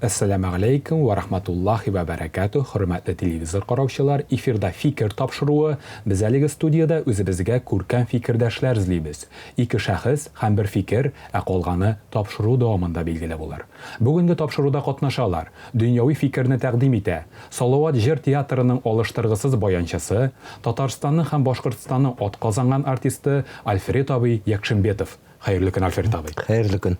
Assalamu alaikum wa rahmatullahi wa barakatuh. Hürmetli televizor qarovchilar, efirda fikir topshiruvi. Biz haliga studiyada o'zimizga ko'rkam fikrdoshlar izlaymiz. Ikki shaxs ham bir fikr, qolgani topshiruv davomida belgilab bo'lar. Bugungi topshiruvda qatnashganlar dunyoviy fikrni taqdim etadi. Salovat Jer teatrining olishtirg'isiz bayonchisi, Tataristonning ham Boshqirdistonning ot qozongan artisti Alfred Abiy Yakshimbetov. Xayrli kun Alfred Abiy. Xayrli kun.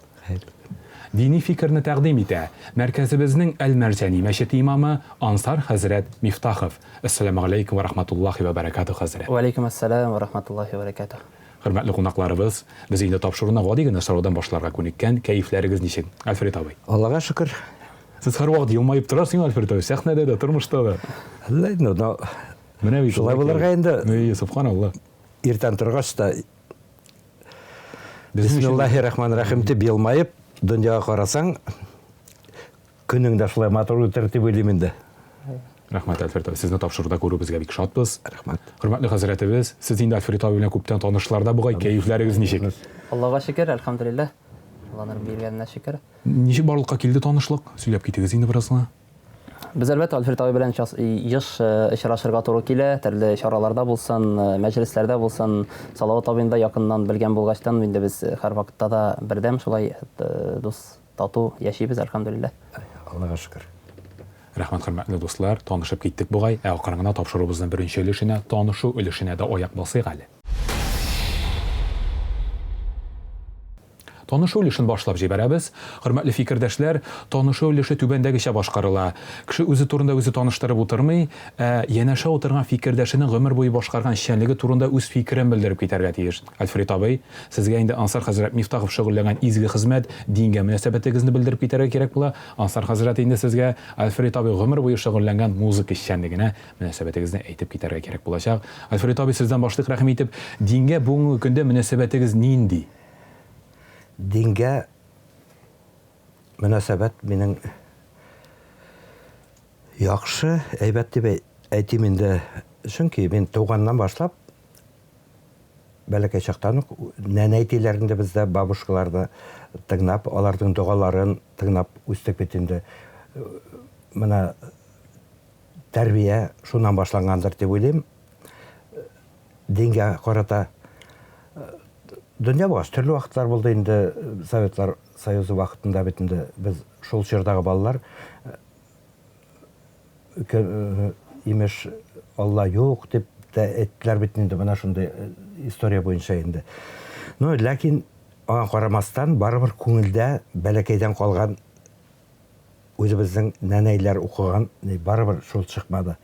Dini fikrni taqdim etadi. Markazimizning Al-Marjani masjid imomi Ansar Hazrat Miftaxov. Assalomu alaykum va rahmatullohi va barakatuh Hazrat. Va alaykum assalom va rahmatullohi va barakatuh. Hurmatli qonaqlarimiz, biz endi topshiruvni oddiygina so'rovdan boshlarga ko'nikkan. Kayflaringiz nechun? Alfred Abiy. Allohga shukr. Siz har vaqt yilmayib turasiz, Alfred Abiy. Sahnada da, turmushda da. Allayno. Mana bu Shulay bo'larga endi. Ey, subhanalloh. Ertan turg'achda Bismillahirrahmanirrahim deb yilmayib dunyoga qarasang, kuningda shulay motor o'tirib deb o'ylayman da. Rahmat Alfred Abiy. Sizni topshiruvda ko'rib bizga bek shodmiz. Rahmat. Hurmatli hazratimiz, siz endi Alfred Abiy bilan ko'pdan tanishlarda bo'lgan, kayflaringiz nechun? Allohga shukr, alhamdulillah. Allohning berganiga shukr. Nechun borliqqa keldi tanishlik? Söylab ketdingiz endi birozdan. Biz albatta Alfred Abiy bilan yish ishrashirga to'g'ri keladi. Turli choralarda bo'lsin, majlislarda bo'lsin, Salovat Abiyni yaqindan bilgan bo'lg'achdan endi biz har vaqtda da birdam shulay do'st tatu yashaymiz alhamdulillah. Allohga shukr. Rahmat hurmatli do'stlar, tanishib ketdik bo'g'ay. Oxirgina topshiruvimizning birinchi ulushini, tanishuv ulushini da oyoq bosaylik hali. Tanishuv ulushini boshlab jibaramiz. Hurmatli fikrdoshlar, tanishuv ulushi tubandagicha boshqariladi. Kishi o'zi turida o'zi tanishtirib o'tirmay, yana shu o'tirgan fikrdoshini umr bo'yi boshqargan ishchanligi turida o'z fikrini bildirib ketarga tegish. Alfred Abiy, sizga endi Ansar Hazrat Miftaxov shug'ullangan izgi xizmat, dinga munosabatingizni bildirib ketarga kerak bo'ladi. Ansar Hazrat endi sizga Alfred Abiy umr bo'yi shug'ullangan muzika ishchanligini munosabatingizni aytib ketarga kerak bo'lacak. Alfred Abiy, sizdan boshliq rahim aytib, dinga bugungi kunda munosabatingiz nindi? Dinga munosabat mening yaxshi, aybat deb aytayım endi. Chunki men tug'gandan boshlab balakay chaqdan nanaytilarında bizda babushkalarni tinglab, ularning duolaарын tinglab o'sib ketindi. Mana tarbiya shundan boshlangandir deb o'ylayman. Dinga qarata dünya boş, türlü vaqtlar bo'ldi endi Sovetlar Soyuzi vaqtında bitindi. Biz şol yerdagi balalar imiş Allah yo'q deb aytdilar bitindi. Mana shunday istoriya bo'yicha endi. No, lakin ona qaramasdan baribir ko'ngilda balakaydan qolgan o'zimizning nanaylar o'qigan baribir shol chiqmadi.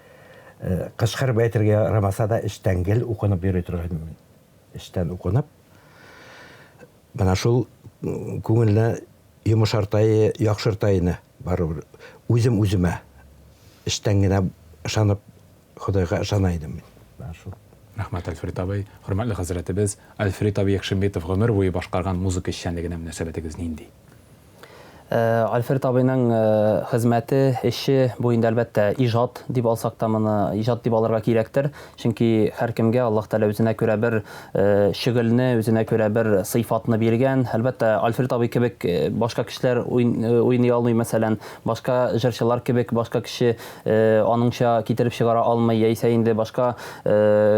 Qishqirib aytirga yaramasa da ishdan gel o'qinib yura turganman. Ishdan o'qinib mana shul ko'ngilni yumshartayı, yaxshirtayını baribir o'zimə ishtangina ishonib Xudoga ishonaydim men. Mana shu. Rahmat Alfred Abiy. Hurmatli hazratimiz, Alfred Abiy Yakshimbetov umr bo'yi boshqargan muzika ishchanligina munosabatingiz nindi? Alfred Abiyning xizmati, ishi bo'yinda albatta ijod deb olsak da buni ijod deb olirga kerakdir. Chunki har kimga Alloh taolo o'zine ko'ra bir shug'ulni, o'zine ko'ra bir sifatni bergan. Albatta Alfred Abiy kebek boshqa kishilar o'ynay olmay, masalan, boshqa ijrochilar kebek boshqa kishi oningcha keltirib chiqara olmay, esa endi boshqa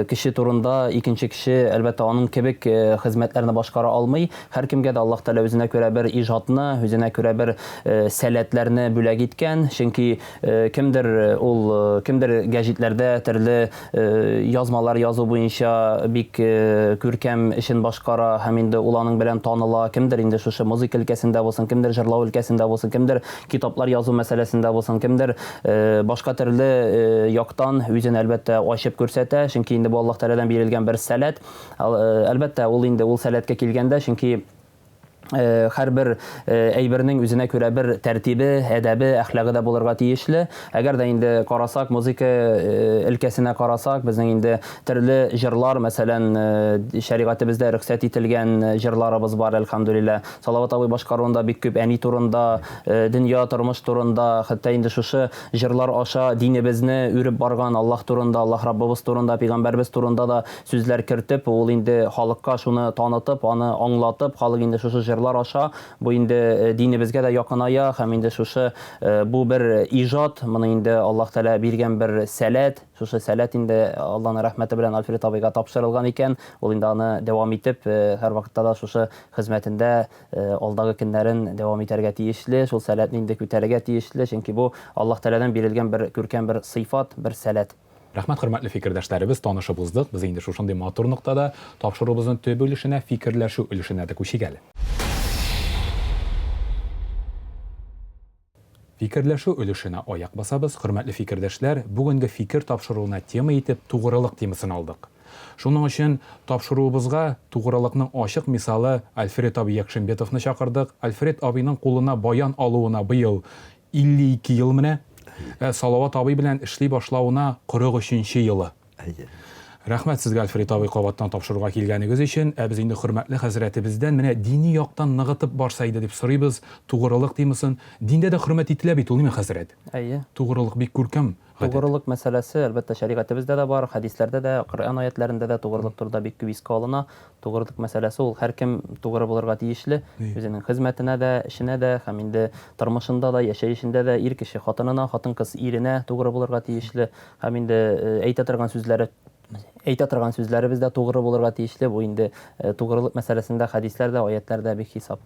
kishi turunda ikkinchi kishi albatta oning kebek xizmatlarni boshqara olmay, har kimga da Alloh taolo o'zine ko'ra bir ijodni, o'zine ko'ra bir sənədlərini bölək etgan. Çünki kimdir gazetlərdə türlü yazmalar yazı boyunca bik görkəm işin başqara, həm indi ulanın bilən tanıla, kimdir indi şu muzika ülkəsində olsun, kimdir jırlav ülkəsində olsun, kimdir kitaplar yazı məsələsində olsun, kimdir başqa türlü yaqdan özünü əlbəttə aşıb görsətə. Çünki indi bu Allah Teala'dan verilən bir sənət. Əlbəttə ol sənətə kilgəndə, çünki her bir eyberinin üzerine göre bir tertibi, edebi, ahlakı da bulurga tiyişli. Eğer de indi karasak, müzik ülkesine karasak, bizim indi türlü jırlar, mesela şeriatımızda rüksat etilgen jırlarımız var elhamdülillah. Salovat Abiy başkarında bir küp eni turunda, dünya turmuş turunda, hatta indi şu jırlar aşa dinimizni ürüp bargan Allah turunda, Allah Rabbimiz turunda, Peygamberimiz turunda da sözler kirtip, ol indi halkka şunu tanıtıp, onu anlatıp, halk indi şu җырлар аша бу инде динебезгә дә якыная һәм инде шушы бу бер иҗат, моны инде Аллаһ Тәала биргән бер сәләт, шушы сәләт инде Аллаһның рәхмәте белән Альфред абыйга тапшырылган икән. Ул инде аны дәвам итеп, һәр вакытта да шушы хезмәтендә алдагы көннәрен дәвам итәргә тиешле, шул сәләтне инде күтәрергә тиешле, чөнки бу Аллаһ Тәаладан бирелгән бер күркәм бер сыйфат, бер сәләт. Рәхмәт, хөрмәтле фикердәшләребез, танышып уздык. Без инде шушындый матур ноктада тапшыруыбызның төп өлешенә, фикерләшү өлешенә дә күчик әле. Фикерләшү өлешенә аяк басабыз. Хөрмәтле фикердәшләр, бүгенге фикер тапшыруына тема итеп тугрылык темасын алдык. Шуның өчен тапшыруыбызга тугрылыкның ачык мисалы Альфред абый Якшембетовны чакырдык. Альфред абыйның кулына баян алуына быел 52 ел менә. Салават абый белән эшли башлауына 43-нче елы. Рәхмәт сезгә, Альфред абый, кабаттан тапшыруга килгәнегез өчен. Без инде хөрмәтле хәзрәтебездән менә дини яктан ныгытып барса иде дип сорыйбыз. Тугрылык темасын диндә дә хөрмәт ителә бит, улмы хәзрәт? Әйе. Тугрылык бик күркәм. Тугрылык мәсьәләсе әлбәттә шәригатебездә дә бар, хәдисләрдә дә, Коръән аятләрендә дә тугрылык турында бик күп искә алына. Тугрылык мәсьәләсе ул һәркем тугры булырга тиешле, үзенең хезмәтенә дә, эшенә дә, һәм инде тормышында да, яшәешендә дә ир кеше хатынына, хатын-кыз иренә тугры булырга тиешле, һәм инде әйтә торган сүзләребез дә тугры булырга тиешле. Бу инде тугрылык мәсьәләсендә хәдисләрдә, аятләрдә бик хисап.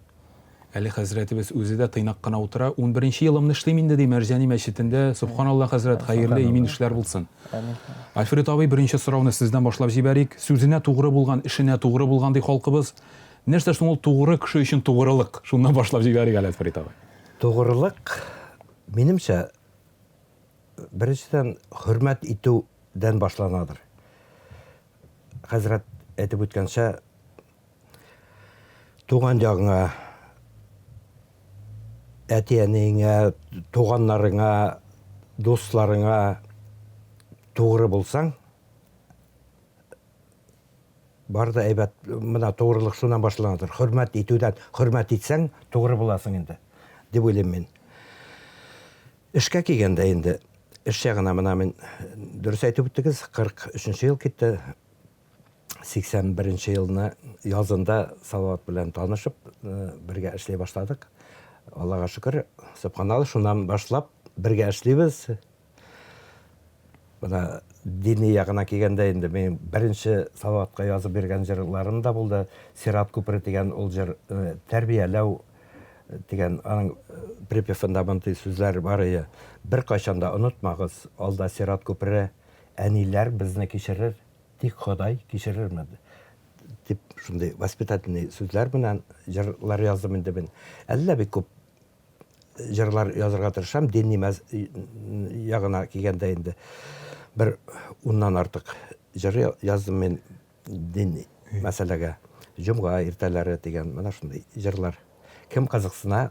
Әле хәзрәтебез үзе дә тыйнак кына утыра. 11-нче елымны эшлим инде ди Мәрҗани мәчетендә. Субханалла, хәзрәт, хәерле имин эшләр булсын. Альфред абый, беренче сорауны сездән башлап җибәрик. Сүзенә тугры булган, эшенә тугры булган ди халкыбыз. Нәрсә соң ул тугры кеше өчен тугрылык? Шуннан башлап җибәрик әле, Альфред абый. Тугрылык, минемчә, беренчедән хөрмәт итүдән башланадыр. Хәзрәт әйтеп үткәнчә, туган ягыңа, әти-әнеңә, туганнарыңа, дусларыңа тугры булсаң, бар да әйбәт, мына тугрылык шуннан башланадыр. Хөрмәт итүдән, хөрмәт итсәң, тугры буласың инде, дип уйлыйм мин. Эшкә килгәндә инде, эш ягына мына мин дөрес әйтеп үттегез, 43-нче ел китте. 81-нче елны язында Салават белән танышып, бергә эшләй башладык. Аллаһка шөкер, субханалла, шуннан башлап бергә эшлибез. Бuna dini ягына килгәндә инде мен беренче Салаватка язып биргән җырларым да булды. Сират күпере дигән ул җыр тәрбияләү дигән аның припевында мондай сүзләр бар иде. Бер кайчан да онытмагыз, алда Сират күпере, әниләр безне кичерер, тик Ходай кичерерме дип шундый воспитательный сүзләр белән җырлар яздым инде мин. Әллә бик күп җырлар язырга тырышам, дини ягына килгәндә инде. Bir undan artık jır yazdım men dini мәсьәләгә. Җомга иртәләре дигән менә шундый җырлар. Кем кызыксына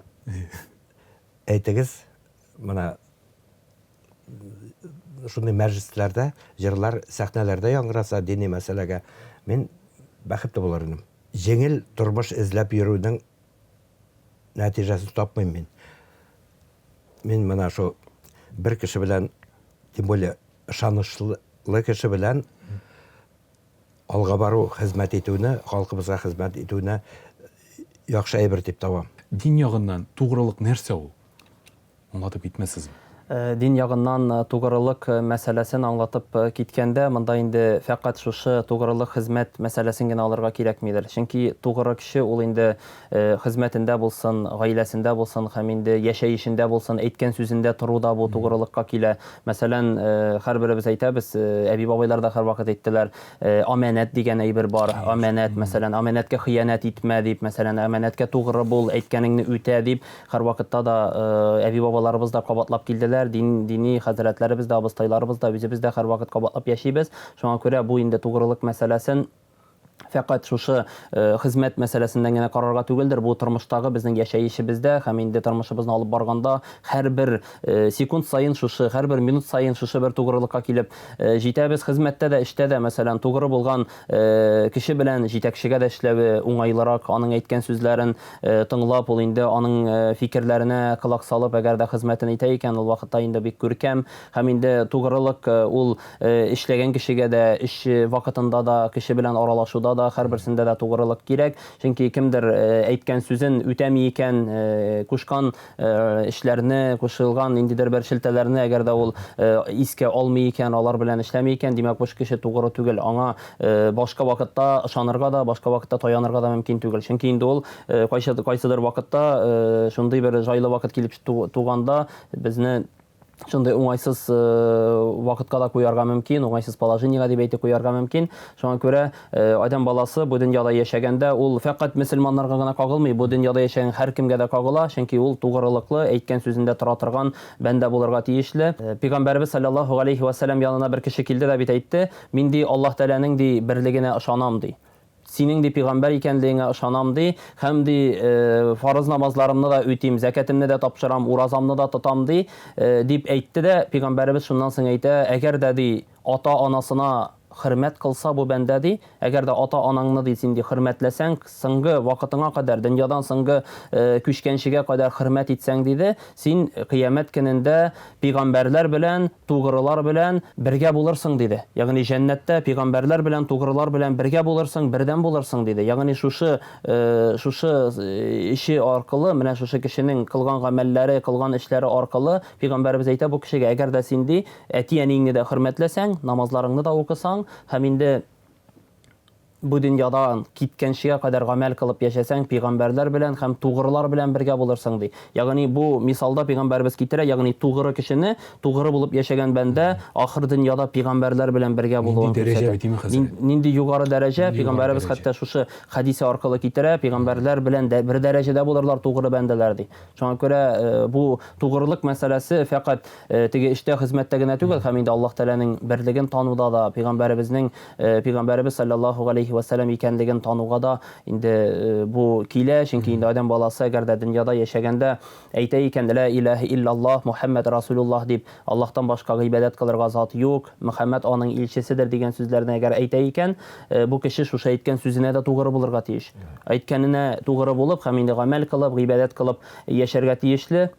әйтегез, менә шундый мәҗлесләрдә җырлар сәхнәләрдә яңгыраса дини мәсьәләгә мен бәхетле булыр идем. Җиңел тормыш эзләп йөрүнең нәтиҗәсен тапмыйм мин. Мин менә шу бер кеше белән, тем более ышанычлы кеше белән алга бару, хезмәт итүне, халкыбызга хезмәт итүне яхшы әйбер дип табам. Дин ягыннан тугрылык нәрсә ул? Аңлатып итмәсезме? Дин ягыннан тугрылык мәсьәләсен аңлатып киткәндә, монда инде фәкать шушы тугрылык хезмәт мәсьәләсен генә алырга кирәкмидер. Чөнки тугры кеше ул инде хезмәтендә булсын, гаиләсендә булсын, һәм инде яшәешендә булсын, әйткән сүзендә торуда бу тугрылыкка килә. Мәсәлән, һәрберебез әйтәбез, әби бабайлар да һәрвакыт әйттеләр, аманат дигән әйбер бар. Аманат, мәсәлән, аманатка хыянат итмә дип, мәсәлән, аманатка тугры бул, әйткәнеңне үтә дип, һәрвакытта да әби бабаларыбыз да кабатлап килделәр. Dini хәзрәтләребез дә, абыстайларыбыз да, үзебез дә һәрвакыт кабатлап яшибез. Шуңа күрә бу инде тугрылык мәсьәләсен фәкать шушы хезмәт мәсьәләсеннән генә карарга түгелдер. Бу тормыштагы безнең яшәешебездә һәм инде тормышыбызны алып барганда һәрбер секунд сайын шушы, һәрбер минут сайын шушы бер тугрылыкка килеп җитәбез. Хезмәттә дә, эштә дә, мәсәлән, тугры булган кеше белән җитәкчегә дә эшләве уңайлырак, аның әйткән сүзләрен тыңлап, ул инде аның фикерләренә колак салып, әгәр дә хезмәтен итә икән, ул вакытта инде бик күркәм. Һәм инде тугрылык ул эшләгән кешегә дә, эш вакытында да кеше белән аралашу тануда да һәрберсендә дә тугрылык кирәк. Чөнки кемдер әйткән сүзен үтәми икән, кушкан эшләрне, кушылган ниндидер бер шелтәләрне әгәр дә ул искә алмый икән, алар белән эшләми икән, димәк бу кеше тугры түгел. Аңа башка вакытта ышанырга да, башка вакытта таянырга да мөмкин түгел. Чөнки инде ул кайсыдыр вакытта шундый бер җайлы вакыт килеп туганда безне шундай уңайсыз вакытка да куярга мөмкин, уңайсыз положениегә дип әйтеп куярга мөмкин. Шуңа күрә адам баласы бу дөньяда яшәгәндә ул фақат мөселманнарга гына кагылмый, бу дөньяда яшәгән һәр кемгә дә кагыла, чөнки ул тугрылыклы, әйткән сүзендә тора торган бәндә булырга тиешле. Пәйгамбәрбез саллаллаһу алейхи ва саллям янына бер кеше килде дә бит әйтте: "Мин ди Аллаһ Тәгаләнең ди берлегенә ышанам" ди. Синең ди пәйгамбәр икәнлегеңә ышанам ди, һәм ди фарыз намазларымны да үтим, закатымны да тапшырам, уразамны да тотам ди, дип әйтте дә пәйгамбәрбез шуннан соң әйтә: "Әгәр дә ди ата-анасына хөрмәт кылса бу бәндә ди, әгәр дә ата-анаңны ди син ди хөрмәтләсәң, соңгы вакытыңа кадәр, дөньядан соңгы күчкәнчегә кадәр хөрмәт итсәң диде, син кыямәт көнендә пәйгамбәрләр белән, тугрылар белән бергә булырсың" диде. Ягъни җәннәттә пәйгамбәрләр белән, тугрылар белән бергә булырсың, бердән булырсың диде. Ягъни шушы ише аркылы, менә шушы кешенең кылган гамәлләре, кылган эшләре аркылы пәйгамбәрбез әйтә бу кешегә: "Әгәр дә син ди әти-әниңне дә хөрмәтләсәң, намазларыңны да укысаң, һәм инде бу дөньядан киткәнчегә кадәр гамәл кылып яшәсәң, пәйгамбәрләр белән һәм тугрылар белән бергә булырсың" ди. Ягъни бу мисалда пәйгамбәрбез китерә, ягъни тугры кешене, тугры булып яшәгән бәндә ахыр дөньяда пәйгамбәрләр белән бергә булуын күрсәтә. Нинди югары дәрәҗә, пәйгамбәрбез хәтта шушы хадисе аркылы китерә, пәйгамбәрләр белән дә бер дәрәҗәдә булырлар тугры бәндәләр ди. Шуңа күрә бу тугрылык мәсьәләсе фақат теге эштә, хезмәттә генә түгел, һәм инде Аллаһ Тәгаләнең берлеген тануда да, пәйгамбәрбез саллаллаһу алейхи ва саллям икәнлеген тануга да инде бу килә, чөнки инде адам баласы әгәр дә дөньяда яшәгәндә әйтә икән: "Ла илаһа иллаллаһ, Мухаммад расулуллаһ" дип, Аллаһтан башка гыйбадәт кылырга зат юк, Мөхәммәд аның илчеседер дигән сүзләрне әгәр әйтә икән, бу кеше шушы әйткән сүзенә дә тугры булырга тиеш. Әйткәненә тугры булып һәм инде гамәл кылып, гыйбадәт кылып яшәргә тиешле.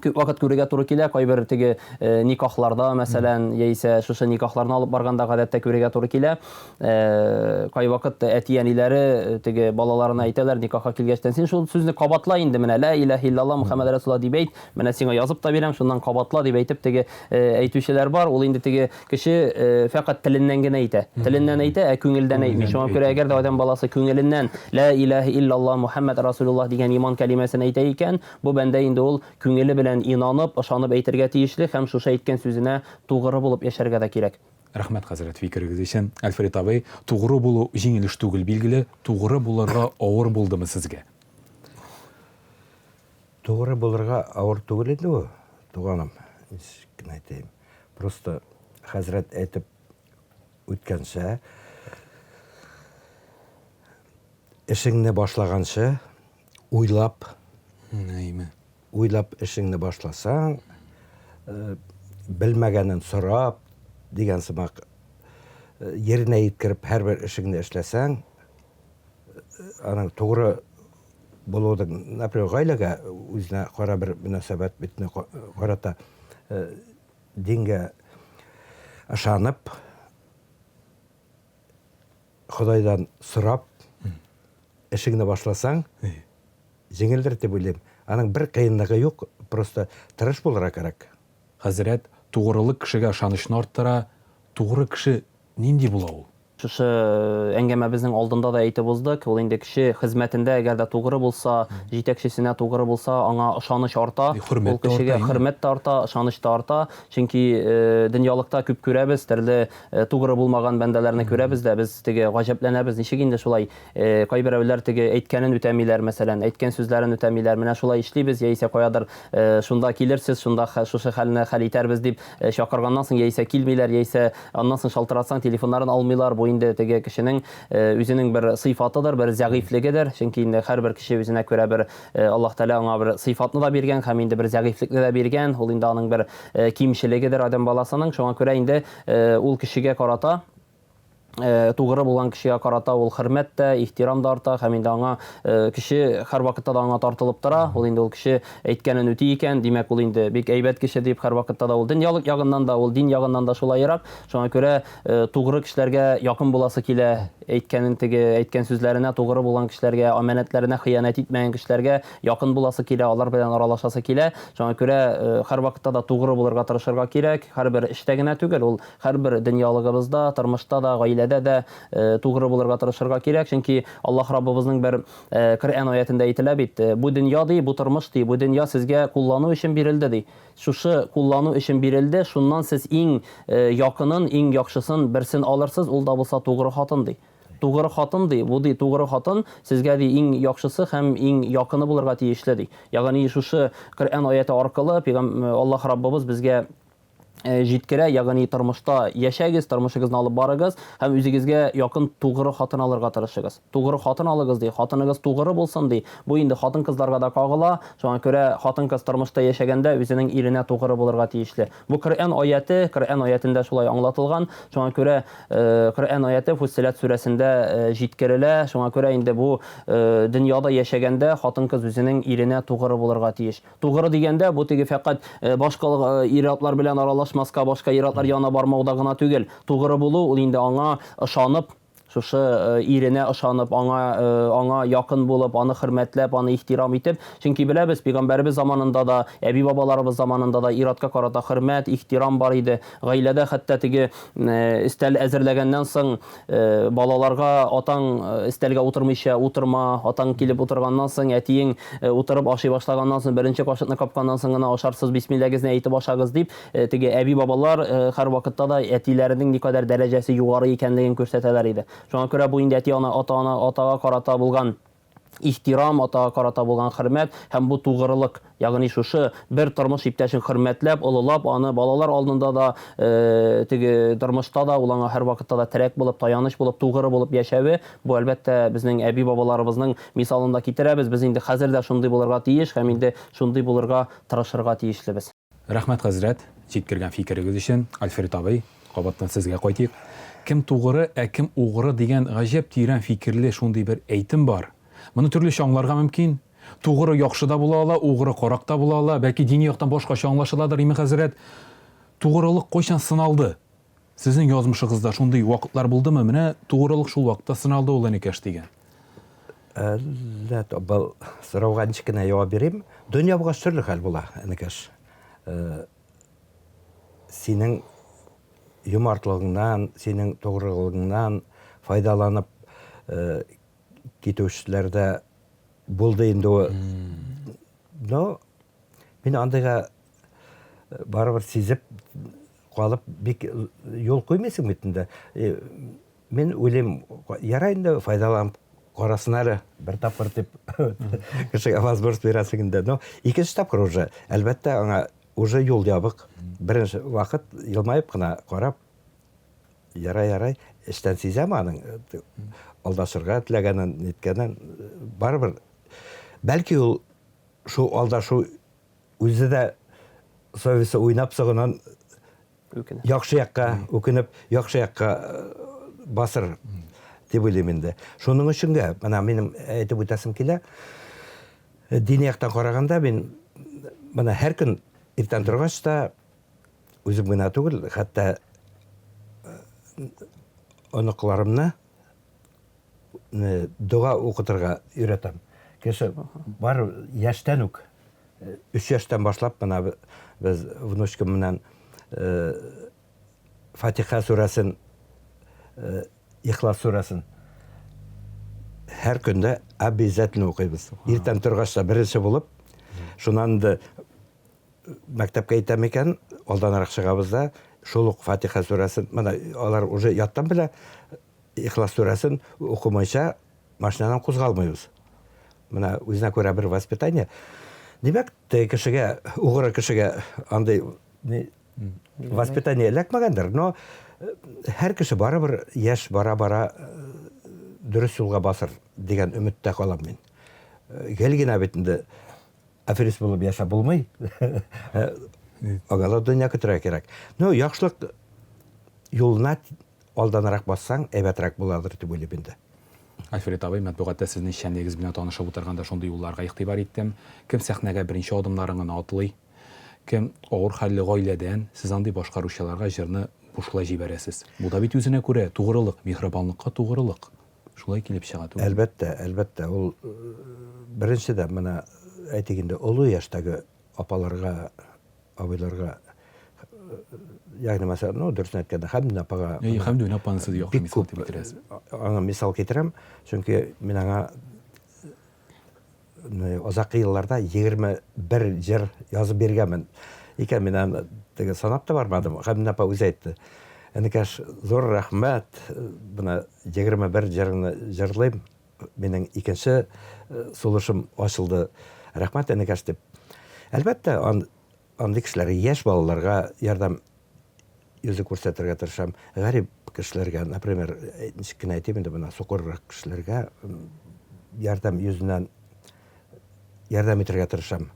Күп вакыт күрергә туры килә, кайбер теге никахларда, мәсәлән, яисә шушы никахларны алып барганда гадәттә күрергә туры килә. Кай вакыт әти-әниләре теге балаларына әйтәләр, никахка килгәчтән: "Син шул сүзне кабатла инде, менә ла илаһа иллаллаһ Мухаммад расулуллаһ дип әйт, менә сиңа язып та бирәм, шуннан кабатла" дип әйтеп теге әйтүчеләр бар. Ул инде теге кеше фақат теленнән генә әйтә. Теленнән әйтә, күңелдән әйтми. Шуңа күрә әгәр дә адам баласы күңеленнән ла илаһа иллаллаһ Мухаммад расулуллаһ дигән иман кәлимәсен әйтә икән, бу бәндә инде ул күңеле белән инанып, ышанып әйтергә тиешле һәм шушы әйткән сүзенә тугры булып яшәргә дә кирәк. Рәхмәт, хәзрәт, фикерегез өчен. Әлфред абый, тугры булу җиңел эш түгел, билгеле. Тугры булырга авыр булдымы сезгә? Тугры булырга авыр түгел иде ул, туганым. Ничек әйтәм? Просто хәзрәт әйтеп үткәнчә, эшеңне башлаганчы уйлап эшеңне башласаң, белмәгәнен сорап дигән сымак, yerine yetkirip her bir işini eşlesen, anan toğru buludun, например, gaylaga üzne qara bir münasebet bitne qarata dinge aşanıp Xudaydan sırap işini başlasan жеңелдер деп ойлаймын. Аның бір қиынлығы жоқ, просто тырыш болыра керек. Хәзрәт, тугрылык кешегә ышанычны арттыра, тугры кеше нинди була ул? Шушы әңгәмәбезнең алдында да әйтеп уздык, ул инде кеше хезмәтендә әгәр дә тугры булса, җитәкчесенә тугры булса, аңа ышаныч арта, ул кешегә хөрмәт тә арта, ышаныч та арта. Чөнки дөньялыкта күп күрәбез, төрле тугры булмаган бәндәләрне күрәбез дә, без теге гаҗәпләнәбез, ничек инде шулай кайберәүләр теге әйткәнен үтәмиләр, мәсәлән, әйткән сүзләрен үтәмиләр. Менә шулай эшлибез, яисә каядыр шунда килерсез, шунда шушы хәлне хәл итәрбез дип чакырганнан соң яисә килмиләр, яисә аннан соң шалтыратсаң телефоннарын алмыйлар. Инде теге кешенең үзенең бер сыйфатыдыр, бер зәгыйфлегедер. Чөнки инде һәрбер кеше үзенә күрә бер Аллаһ Тәгалә аңа бер сыйфатны да биргән һәм инде бер зәгыйфлекне дә биргән. Ул инде аның бер кимчелегедер адам баласының. Шуңа күрә инде ул кешегә карата тугры булган кешегә карата ул хөрмәт тә, ихтирам да арта, һәм инде аңа кеше һәрвакытта да аңа тартылып тора. Ул инде ул кеше әйткәнен үти икән, димәк ул инде бик әйбәт кеше дип һәрвакытта да ул дөньялык ягыннан да, ул дин ягыннан да шулайрак. Шуңа күрә тугры кешеләргә якын буласы килә, әйткән сүзләренә тугры булган кешеләргә, аманәтләренә хыянат итмәгән кешеләргә якын буласы килә, алар белән аралашасы килә. Шуңа күрә һәрвакытта да тугры булырга тырышырга кирәк. Һәрбер эштә генә түгел, ул һәрбер дөньялыгыбызда, тормышта да, гаиләдә дә тугры булырга тырышырга кирәк. Чөнки Аллаһ Раббыбызның бер Коръән аятында әйтелә бит, бу дөнья ди, бу тормыш ди, бу дөнья сезгә куллану өчен бирелде ди. Шушы куллану өчен бирелде, шуннан сез иң якынын, иң яхшысын берсен алырсыз, ул да булса тугры хатын ди. Тугры хатын ди, бу ди тугры хатын сезгә ди иң яхшысы һәм иң якыны булырга тиешле ди. Ягъни шушы Коръән аяты аркылы Аллаһ Раббыбыз безгә җиткерә, ягъни тормышта яшәгез, тормышыгызны алып барыгыз һәм үзегезгә якын тугры хатын алырга тырышыгыз. Тугры хатын алыгыз ди, хатыныгыз тугры булсын ди. Бу инде хатын-кызларга да кагыла. Шуңа күрә хатын-кыз тормышта яшәгәндә үзенең иренә тугры булырга тиешле. Бу Коръән аятында шулай аңлатылган. Шуңа күрә Коръән аяты Фуссилат сүрәсендә җиткерелә. Шуңа күрә инде бу дөньяда яшәгәндә хатын-кыз үзенең иренә тугры булырга тиеш. Тугры дигәндә бу теге фәкать башка ир-атлар белән аралаш Маска башка иратлар янына бармауда гына түгел. Тугры булу ул инде аңа ышанып, шушы иренә ышанып, аңа якын булып, аны хөрмәтләп, аны ихтирам итеп. Чөнки беләбез, пәйгамбәрбез заманында да, әби бабаларыбыз заманында да иратка карата хөрмәт, ихтирам бар иде. Гаиләдә хәтта теге истәл әзерләгәннән соң балаларга атаң истәлгә утырмыйча утырма, атаң килеп утырганнан соң, әтиең утырып ашый башлаганнан соң, беренче кашыкны капканнан соң гына ашарсыз, бисмилләгезне әйтеп ашагыз дип, теге әби бабалар һәрвакытта да әтиләренең никадәр дәрәҗәсе югары икәнлеген күрсәтәләр иде. Шуңа күрә бу инде атага карата булган ихтирам, атага карата булган хөрмәт һәм бу тугрылык, ягъни шушы бер тормыш иптәшен хөрмәтләп, олылап, аны балалар алдында да, теге тормышта да, ул аңа һәрвакытта да терәк булып, таяныч булып, тугры булып яшәве, бу әлбәттә безнең әби бабаларыбызның мисалында китерәбез. Без инде хәзер дә шундый булырга тиеш һәм инде шундый булырга тырышырга тиешлебез. Рәхмәт, хәзрәт, җиткергән фикерегез өчен. Альфред абый, кабаттан сезгә кайтыйк. Кем тугры, кем угры дигән гаҗәп тирән фикерле шундый бер әйтем бар. Моны төрлечә аңларга мөмкин. Тугры яхшы да була ала, угры карак та була ала, бәлки дини яктан башкача аңлашыладыр. Име хәзрәт, тугрылык кайчан сыналды? Сезнең язмышыгызда шундый вакытлар булдымы? Менә тугрылык шул вакытта сыналды ул Энекәш дигән. Әлбәттә, бу сорауга ничек кенә җавап бирим? Дөньяга төрле хәл була, Энекәш. Синең юмартлыгыңнан, синең тугрылыгыңнан файдаланып китүчеләрдә булды инде ул. Но мин андыйга барыбер сизеп калып бик юл куймыйсың бит инде. Мин уйлыйм, ярай инде файдаланып карасын әле, бер тапкыр дип кешегә возможность бирәсең инде. Но икенче тапкыр уже, әлбәттә, аңа уже юл ябык. Беренче вакыт елмайып кына карап, ярай, эштән сизәм аның алдашырга теләгәнен, ниткәнен, барыбер. Бәлки ул шу алдашу үзе дә совесы уйнап сыгынан яхшы якка, үкенеп, яхшы якка басыр дип уйлыйм инде. Шуның өчен дә, менә минем әйтеп үтәсем килә, дини яктан караганда мин менә һәр көн иртән торгач та үзем генә түгел, хәтта оныкларымны дуга укытырга өйрәтәм. Кеше бар яшьтән үк, 3 яшьтән башлап менә без внучкам менән Фатиха сүрәсен, Ихлас сүрәсен һәр көндә обязательно укыйбыз. Иртән торгач та беренче булып, шуннан да мәктәпкә әйтәм икән, алданрак чыгабыз да, шул ук Фатиха сүрәсен, менә алар уже яттан белә, Ихлас сүрәсен укымайча машинадан кузгалмыйбыз. Менә үзенә күрә бер воспитание. Димәк, кешегә, угры кешегә андай воспитание эләкмәгәндер, но һәр кеше барыбер яшь бара-бара дөрес юлга басыр дигән өметтә калам мин. Гел генә бит инде аферист булып яшәп булмый. Агала дөнья көтәргә кирәк. Но яхшылык юлына алданрак бассаң, әйбәтрәк буладыр дип уйлыйм инде. Альфред абый, матбугатта сезнең эшчәнлегегез белән танышып утырганда шундый юлларга игътибар иттем. Кем сәхнәгә беренче адымларын атлый, кем авыр хәлле гаиләдән, сез андый башкаручыларга җырны бушлай җибәрәсез. Бу да бит үзенә күрә тугрылык, михрабанлыкка тугрылык. Шулай килеп чыга түгел. Әлбәттә, ул беренчедән менә әйтик инде, олы яшьтәге апаларга, абыйларга, ягъни мәсәлән, дөресен әйткәндә, Хәмдүн апага, Хәмдүн апаны сез яхшы бик мисал күп итеп китерәсез. аңа мисал китерәм, чөнки мин аңа озаккы елларда 21 җыр язып биргәнмен. Икән мин аны теге санап та бармадым. Хәмдүн апа үзе әйтте. Әнекәш, зур рәхмәт, бuna 21 җырны җырлыйм. Минең икенче сулышым ачылды. Рәхмәт, әнекәш дип. Әлбәттә, андый кешеләргә, яшь балаларга ярдәм йөзе күрсәтергә тырышам. Гарип кешеләргә, например, ничек кенә әйтим инде, бuna сукыррак кешеләргә ярдәм йөзеннән ярдәм итәргә тырышам.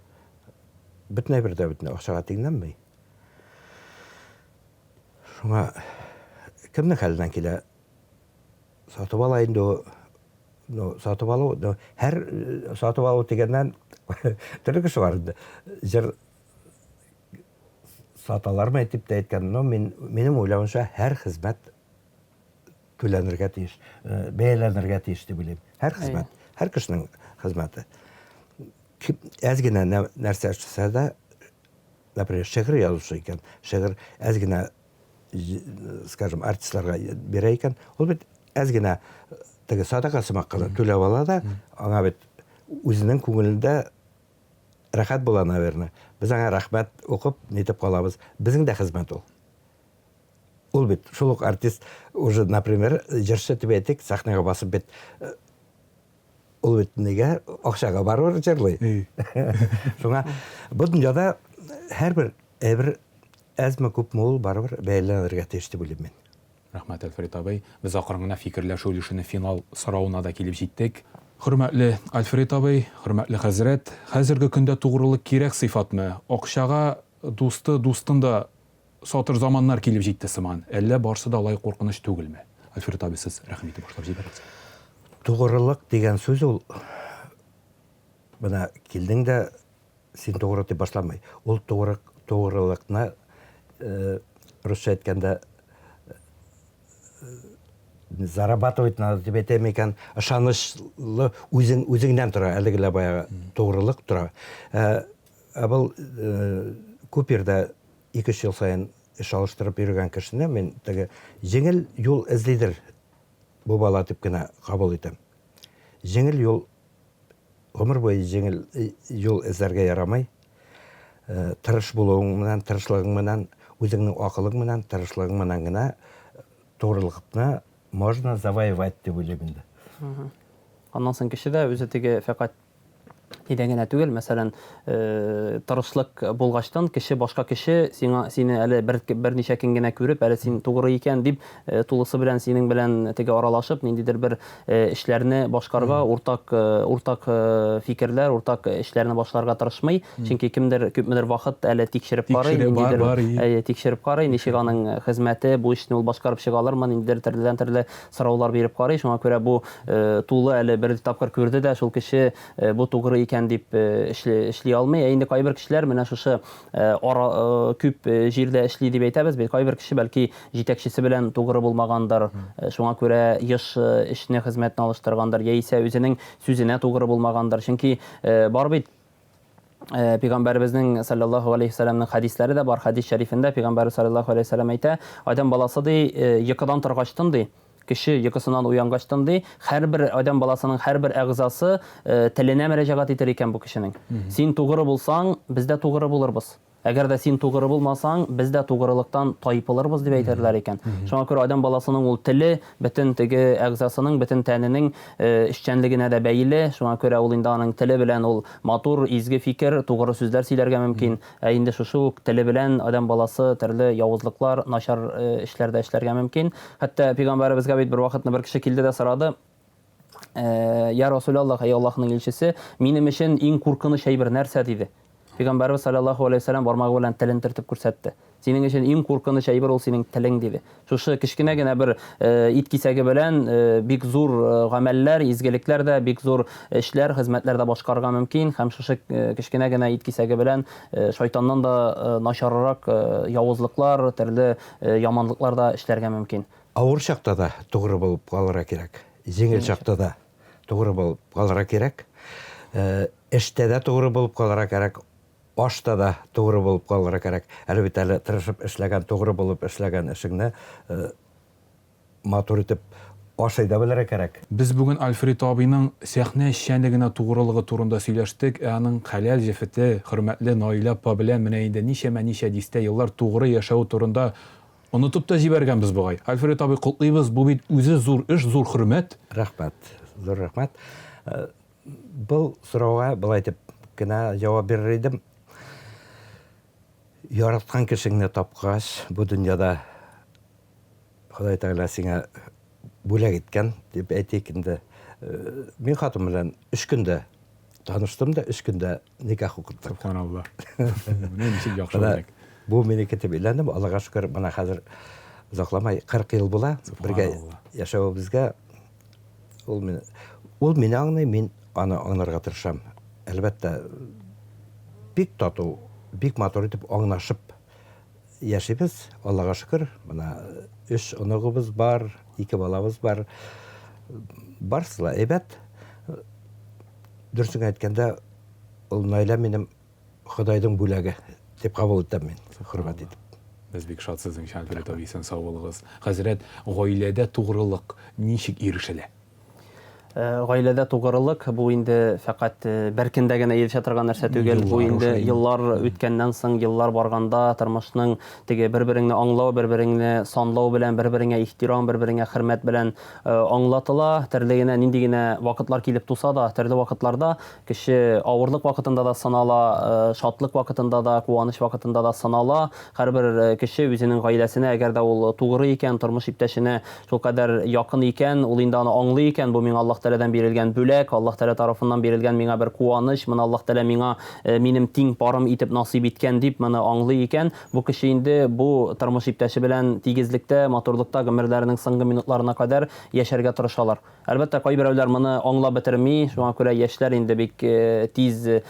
Бөтенләй акчага тиңләнмәй. Шуңа кемнең хәленнән килә? Сатып ала инде, сатып алу, һәр сатып алу дигәннән төрле кеше бар инде. Җыр саталармы әйтеп тә әйткән, но минем уйлавымча һәр хезмәт түләнергә тиеш, бәяләнергә тиеш дип уйлыйм. Һәр хезмәт, һәр кешенең хезмәте. Әз генә нәрсә эшләсә дә, например, шигырь язучы икән, шигырь әз генә, скажем, артистларга бирә икән, ул бит әз генә теге садака сымак кына түләп ала да, аңа бит үзенең күңелендә рәхәт була, наверное. Без аңа рәхмәт укып, нитеп калабыз. Безнең дә хезмәт ул. Ул бит шул ук артист уже, например, җырчы дип әйтик, сәхнәгә басып бит, ул бит нигә акчага барыр җырлый. Шуңа бу дөньяда һәрбер әйбер әзме күпме ул барыбер бәяләнергә тиеш дип уйлыйм мин. Рәхмәт, Альфред абый. Без акрын гына фикерләшү өлешенең финал соравына да килеп җиттек. Хөрмәтле Альфред абый, хөрмәтле хәзрәт, хәзерге көндә тугрылык кирәк сыйфатмы? Акчага дустында сатыр заманнар килеп җитте сыман. Әллә барсы да алай куркыныч түгелме? Альфред абый, сез рәхим итеп башлап җибәрегез. Тугрылык дигән сүз ул, бuna килдең дә син тугры дип башламый. Ул тугрылыкны русча әйткәндә зарабатывать надо дип әйтәм икән, ышанычлы үзеңнән тора, әлегелә баягы тугрылык тора. Был күп ердә 2 ел сайын эш алыштырып йөргән кешене мин теге җиңел юл эзлидер бу бала дип кенә кабул итәм. Җиңел юл, гомер буе җиңел юл эзләргә ярамый. Тырыш булуың менән, тырышлыгың менән, үзеңнең акылың менән, тырышлыгың менән генә тугрылыкны можно завоевать дип уйлыйм инде. Аннан соң кеше дә үзе теге фәкать идәнгенә түгел, мәсәлән, тырышлык булгачтан кеше башка кеше сине әле берничә көн генә күреп, әле син тугры икән дип тулысы белән синең белән теге аралашып, ниндидер бер эшләрне башкарга, уртак фикерләр, уртак эшләрне башларга тырышмый, чөнки кемдер күпмедер вакыт әле тикшереп карый, ниндидер тикшереп карый, ничек аның хезмәте, бу эшне ул башкарып чыга алырмы, ниндидер төрле сораулар биреп карый. Шуңа күрә бу тулы әле бер тапкыр күрде дә, шул кеше бу тугры икән дип эшли алмый. Инде кайбер кешеләр менә шушы күп җирдә эшли дип әйтәбез. Кайбер кеше бәлки җитәкчесе белән тугры булмагандар. Шуңа күрә еш эшне хезмәтне алыштыргандар, яисә үзенең сүзенә тугры булмагандар. Чөнки бар бит Пәйгамбәребезнең саллаллаһу алейһи вассаламның хадисләре дә бар. Хадис шәрифендә Пәйгамбәр саллаллаһу алейһи вассалам әйтә, адам баласы ди йокыдан торгачтын ди, кеше йокысынан уянгачтан ди, һәрбер адам баласының һәрбер әгъзасы теленә мөрәҗәгать итер икән бу кешенең. Син тугры булсаң, без дә тугры булырбыз. Әгәр дә син тугры булмасаң, без дә тугрылыктан тайпылырбыз дип әйтәрләр икән. Шуңа күрә адам баласының ул теле, бөтен теге әгъзасының, бөтен тәненең эшчәнлегенә дә бәйле. Шуңа күрә ул инде аның теле белән ул матур, изге фикер, тугры сүзләр сөйләргә мөмкин. Инде шушы ук теле белән адам баласы төрле явызлыклар, начар эшләрдә эшләргә мөмкин. Хәтта Пәйгамбәребезгә бит бер вакытны бер кеше килде дә сорады: "Я Расулаллах, ey Аллаһның илчесе, минем өчен иң куркыныч әйбер нәрсә?" диде. Peygamberimiz sallallahu aleyhi ve sellem barmagı белән телен төртеп күрсәтте. Синең өчен иң куркыныч әйбер ул синең телең диде. Шушы кечкенә генә бер ит кисәге белән бик зур гамәлләр, изгелекләр дә, бик зур эшләр, хезмәтләр дә башкарырга мөмкин һәм шушы кечкенә генә ит кисәге белән шайтаннан да начаррак явызлыклар, төрле яманлыклар да эшләргә мөмкин. Авыр чакта да тугры булып калырга кирәк. Җиңел чакта да тугры булып калырга кирәк. Эштә дә тугры булып калырга кирәк. Ашта да тугры булып калырга кирәк. Әлбәттә, әле тырышып эшләгән, тугры булып эшләгән эшеңне матур итеп ашай да белергә кирәк. Biz bugün Alfred abinin sahne şenligine tuğrılığı turunda söyleştik. Onun halal cefeti, hürmetli Nail Appa bilen meneyinde nice diste yıllar tuğrı yaşağı turunda unutup da jibergen biz buğay. Alfred abi kutlayımız, bu bir üzü zor iş, zor hürmet. Рәхмәт, зур рәхмәт. Бұл сұрауға былай деп кенә җавап бирер идем. Яраткан кешеңне тапкач, бу дөньяда Ходай Тәгалә сиңа бүләк иткән дип әйтик инде. Мин хатым белән 3 көндә таныштым да 3 көндә никах укыттык. Subhanallah. Ne nişik yaxşı Менә olacak. бу минеке дип өйләндем. Аллага шөкер, менә хәзер узакламай 40 ел була. Бергә яшәвебезгә. Ул мине аңлый, мин аны аңларга тырышам. Әлбәттә, бик тату, бик матур итеп аңлашып яшибез. Аллага шөкер. Менә 3 оныгыбыз бар, 2 балабыз бар. Барсы ла әйбәт. Дөресен әйткәндә, ул Наилә минем Худайдың бүләге дип кабул итәм мин, хөрмәт итеп. Biz bik şatsızın için Alfred abi sen sağ olunuz. Hazret, gailede tuğrılık nişik irişele? Гаиләдә тугрылык бу инде фәкать беркендә генә ирешә торган нәрсә түгел. Бу инде еллар үткәннән соң, еллар барганда тормышның теге бер-береңне аңлау, бер-береңне санлау белән, бер-береңә ихтирам, бер-береңә хөрмәт белән аңлатыла. Төрле генә нинди генә вакытлар килеп туса да, төрле вакытларда кеше авырлык вакытында да санала, шатлык вакытында да, куаныч вакытында да санала. Һәрбер кеше үзенең гаиләсенә, әгәр дә ул тугры икән, тормыш иптәшенә шул кадәр якын икән, ул инде аны аңлый икән, бу миңа Аллаһ Тәгаләдән бирелгән бүләк, Аллаһ Тәгалә тарафыннан бирелгән миңа бер куаныч, моны Аллаһ Тәгалә миңа минем тиң парым итеп насыйп иткән дип моны аңлый икән. Бу кеше инде бу тормыш иптәше белән тигезлектә, матурлыкта гомерләренең соңгы минутларына кадәр яшәргә тырышалар. Әлбәттә, кайберәүләр моны аңлап бетерми, шуңа күрә яшьләр инде бик тиз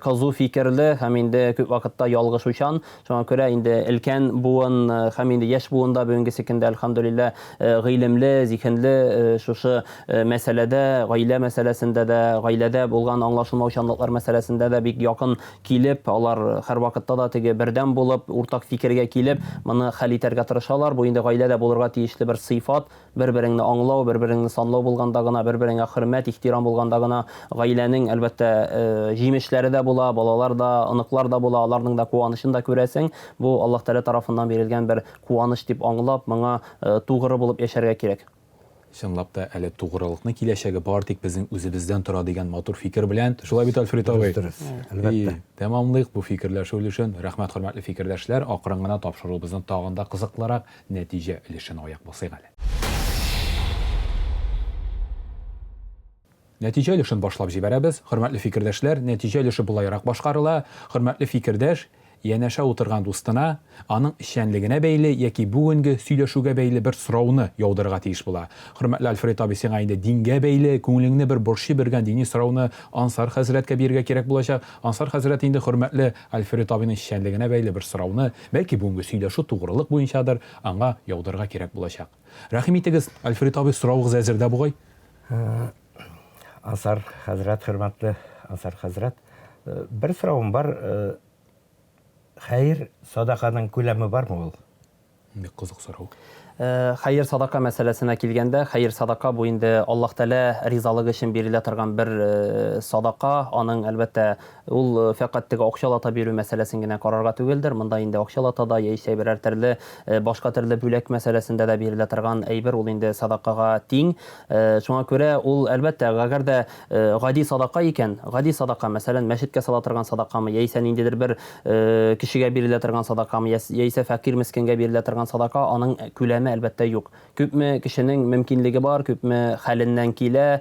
кызу фикерле һәм инде күп вакытта ялгышучан. Шуңа күрә инде өлкән буын һәм инде яшь буында бүгенге секендә әлхәмдүлилләh гыйлемле, зиһенле шушы мәсьәләдә, гаилә мәсьәләсендә дә, гаиләдә булган аңлашылмаучанлыклар мәсьәләсендә дә бик якын килеп, алар һәр вакытта да теге бердәм булып, уртак фикергә килеп, моны хәл итәргә тырышалар. Бу инде гаиләдә булырга тиешле бер сыйфат, бер-береңне аңлау, бер-береңне санлау булганда гына, бер-береңә хөрмәт, ихтирам булганда гына гаиләнең әлбәттә җимешләре дә була, балалар да, оныклар да була, аларның да куанычын да күрәсең. Бу Аллаһ Тәгалә тарафыннан бирелгән бер куаныч дип аңлап, моңа тугры булып яшәргә кирәк. Чынлап та әле тугрылыкны киләчәге бар тик безнең үзебездән тора дигән матур фикер белән. Шулай бит Alfred абый. Әлбәттә. Тәмамлыйк бу фикерләшү өчен. Рәхмәт, хөрмәтле фикердәшләр. Акрын гына тапшырыбызның тагында кызыклырак нәтиҗә өлешен аяк басыйк әле. Нәтиҗә өлешен башлап җибәрәбез. Хөрмәтле фикердәшләр, нәтиҗә өлеше булайрак башкарыла. Хөрмәтле фикердәш, янәшә утырган дустына, аның эшчәнлегенә бәйле яки бүгенге сөйләшүгә бәйле бер сорауны яудырырга тиеш була. Хөрмәтле Alfred абый, сиңа инде дингә бәйле, күңелеңне бер борчый бергән дини сорауны Ансар хәзрәткә бирергә кирәк булачак. Ансар хәзрәт инде хөрмәтле Alfred абыйның эшчәнлегенә бәйле бер сорауны, бәлки бүгенге сөйләшү тугрылык буенчадыр, аңа яудырырга кирәк булачак. Рәхим итегез, Alfred абый, сорауыгыз әзердә бугай. Ансар хәзрәт, хөрмәтле Ансар хәзрәт, бер сорауым бар. Хәйр садаканың күләме бармы ул? Бик кызык сорау. Хәйр садака мәсьәләсенә килгәндә, хәйр садака бу инде Аллаһ Тәгалә ризалыгы өчен бирелә торган бер садака. Аның әлбәттә ул фәкать теге акчалата бирү мәсьәләсен генә карарга түгелдер. Монда инде акчалата да яисә берәр төрле башка төрле бүләк мәсьәләсендә дә бирелә торган әйбер ул инде садакага тиң. Шуңа күрә ул әлбәттә әгәр дә гади садака икән, гади садака, мәсәлән, мәчеткә сала торган садакамы, яисә ниндидер бер кешегә бирелә торган садакамы, яисә фәкир мискенгә бирелә торган садака, аның күләме күләме әлбәттә юк. Күпме кешенең мөмкинлеге бар, күпме хәленнән килә.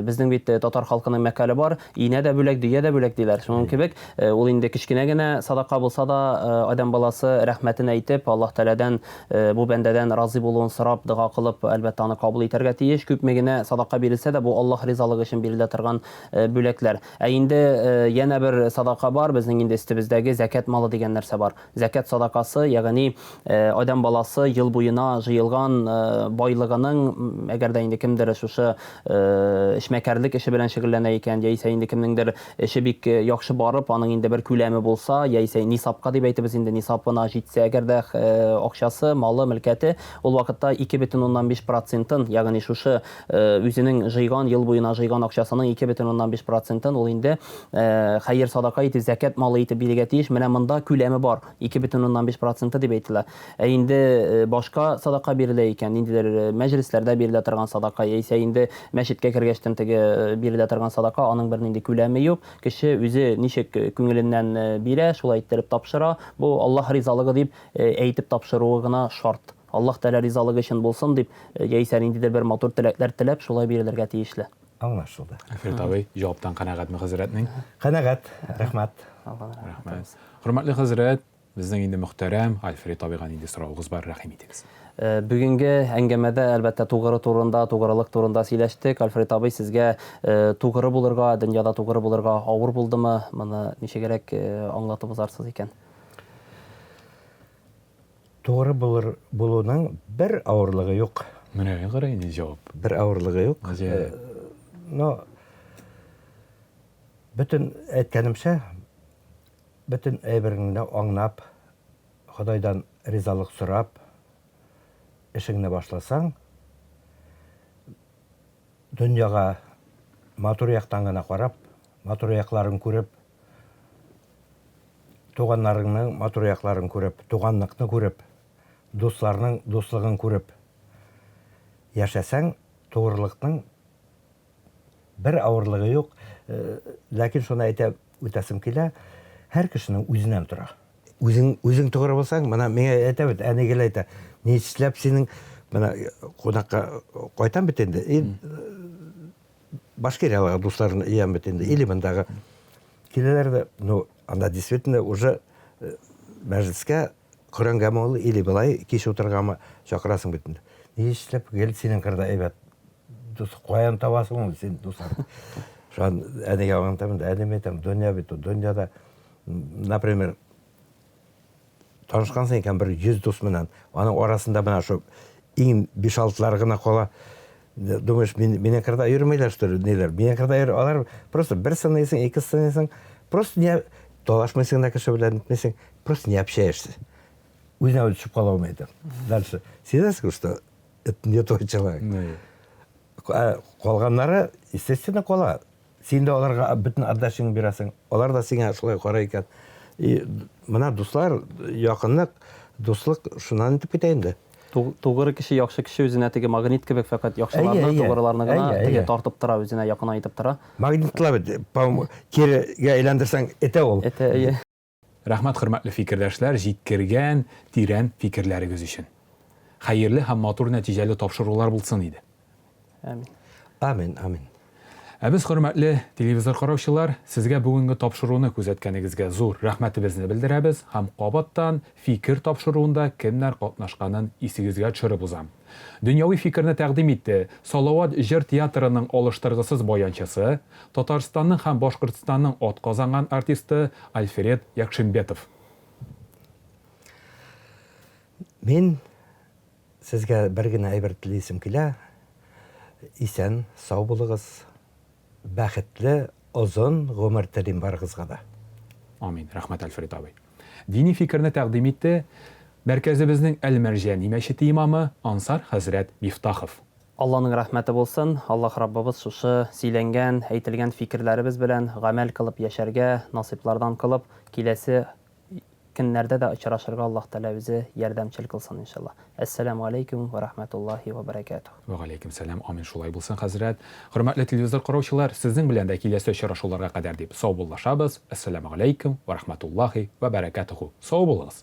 Безнең бит татар халкының мәкале бар, инә дә бүләк, дөя дә бүләк диләр. Шуның кебек, ул инде кечкенә генә садака булса да, адам баласы рәхмәтен әйтеп, Аллаһ Тәгаләдән бу бәндәдән разый булуын сорап, дога кылып, әлбәттә аны кабул итәргә тиеш. Күпме генә садака бирелсә дә, бу Аллаһ ризалыгы өчен бирелә торган бүләкләр. Инде яңа бер садака бар, безнең инде истебездәге зәкят малы дигән нәрсә бар. Зәкят садакасы, ягъни адам баласы ел буена җыелган байлыгының, әгәр дә инде кемдер шушы эшмәкәрлек эше белән шөгыльләнә икән, яисә инде кемнеңдер эше бик яхшы барып, аның инде бер күләме булса, яисә нисапка дип әйтәбез инде, нисапына җитсә, әгәр дә акчасы, малы, мөлкәте, ул вакытта 2,5%, ягъни шушы үзенең җыйган, ел буена җыйган акчасының 2,5%-ын ул инде хәйр садака итеп, зәкят малы итеп бирергә тиеш. Менә монда күләме бар, 2,5% дип әйтелә. Инде башка садака бирелә икән, инде мәҗлесләрдә бирелә торган садака, яисә инде мәчеткә кергәчтән теге бирелә торган садака, аның бер нинди күләме юк. Кеше үзе ничек күңеленнән бирә, шулай иттереп тапшыра. Бу Аллаһ ризалыгы дип әйтеп тапшыруы гына шарт. Аллаһ Тәгалә ризалыгы өчен булсын дип, яисә ниндидер бер матур теләкләр теләп, шулай бирелергә тиешле. Аңлашылды. Фәрит абый, җаваптан канәгатьме хәзрәтнең? Канәгать, рәхмәт. Рәхмәт. Хөрмәтле хәзрәт, безнең инде мөхтәрәм Альфред абыйга нинди сорауыгыз бар, рәхим итегез. Бүгенге әңгәмәдә әлбәттә тугры турында, тугрылык турында сөйләштек. Альфред абый, сезгә тугры булырга, дөньяда тугры булырга авыр булдымы? Моны ничегрәк аңлатып узарсыз икән? Тугры булуның бер авырлыгы юк. Менә гәрәй ни җавап. Бер авырлыгы юк. Но bütün әйткәнемчә, bütün әйбереңне аңлап, Худайдан ризалык сорап, эшеңне башласаң, дөньяга матур яктан гына карап, матур якларын күреп, туганнарыңның матур якларын күреп, туганлыкны күреп, дусларның дуслыгын күреп, яшәсәң, тугрылыкның бер авырлыгы юк. Ләкин шуны әйтә үтәсем килә, һәр кешенең үзеннән тора. Үзең тугры булсаң, менә миңа әйтә бит, әни гел әйтә, ни эшләп синең менә кунакка кайтам бит инде. Башкирияга дусларын иям бит инде. Или мондагы киләләр дә, ну, анда действительно уже мәҗлескә Коръәнгә мол или былай кич утырганга чакырасың бит инде. Ни эшләп гел синең кырда әйбәт дус каян табасың син дуслар. Шуан әнигә аңлатам, әниме әйтәм, дөнья бит, дөньяда, например, танышкансың икән бер 100 дус менән, аның арасында менә шу иң 5-6лар гына кала. Думаешь, мине кырда йөрмәйләр что ли, ниләр? Мине кырда йөр, алар просто бер сынайсың, ике сынайсың, просто не талашмыйсың да кеше белән итмәсең, просто не общаешься. Үзенә үзе чыгып кала алмайды. Дальше. Сизәсең, что это не тот человек. Калганнары, естественно, кала. Син дә аларга бүтән адашың бирәсең. Алар да сиңа шулай карый икән. Менә дуслар, якынлык, дуслык шуннан итеп китә инде. Тугры кеше, яхшы кеше үзенә теге магнит кебек фәкать яхшыларны, тугрыларны гына теге тартып тора, үзенә якын айтып тора. Магнитлар бит, кирегә әйләндерсәң, әтә ул. Әтә, Рәхмәт, хөрмәтле фикердәшләр, җиткергән тирән фикерләрегез өчен. Хәерле һәм матур нәтиҗәле тапшырулар булсын иде. Амин. Амин, амин. Без, хөрмәтле телевизор караучылар, сезгә бүгенге тапшыруны күзәткәнегезгә зур рәхмәтебезне белдерәбез һәм кабаттан фикер тапшыруында кемнәр катнашканын исегезгә төшереп узам. Дөньяви фикерне тәкъдим итте Салават җыр театрының алыштыргысыз баянчысы, Татарстанның һәм Башкортстанның атказанган артисты Альфред Якшинбетов. Мин сезгә бер генә әйбер телисем килә. Исән, сау булыгыз. Бәхетле, озын гомер телим барыгызга да. Амин. Рәхмәт, Альфред абый. Дини фикерне тәкъдим итте мәркәзебезнең Әл-Мәрҗани мәчете имамы Ансар хәзрәт Мифтахов. Алланың рәхмәте булсын. Аллаһ Раббыбыз шушы сөйләнгән, әйтелгән фикерләребез белән гамәл кылып яшәргә, насыйплардан кылып, киләсе көннәрдә дә очрашырга Аллаһ Тәгалә үзе ярдәмчел кылсын иншаллах. Ассаламу алейкум ва рахматуллахи ва баракатух. Ва алейкум салам. Амин, шулай булсын, хәзрәт. Хөрмәтле телевизор караучылар, сезнең белән дә киләсе очрашуларга кадәр дип сау булышабыз. Ассаламу алейкум ва рахматуллахи ва баракатуху. Сау булыгыз.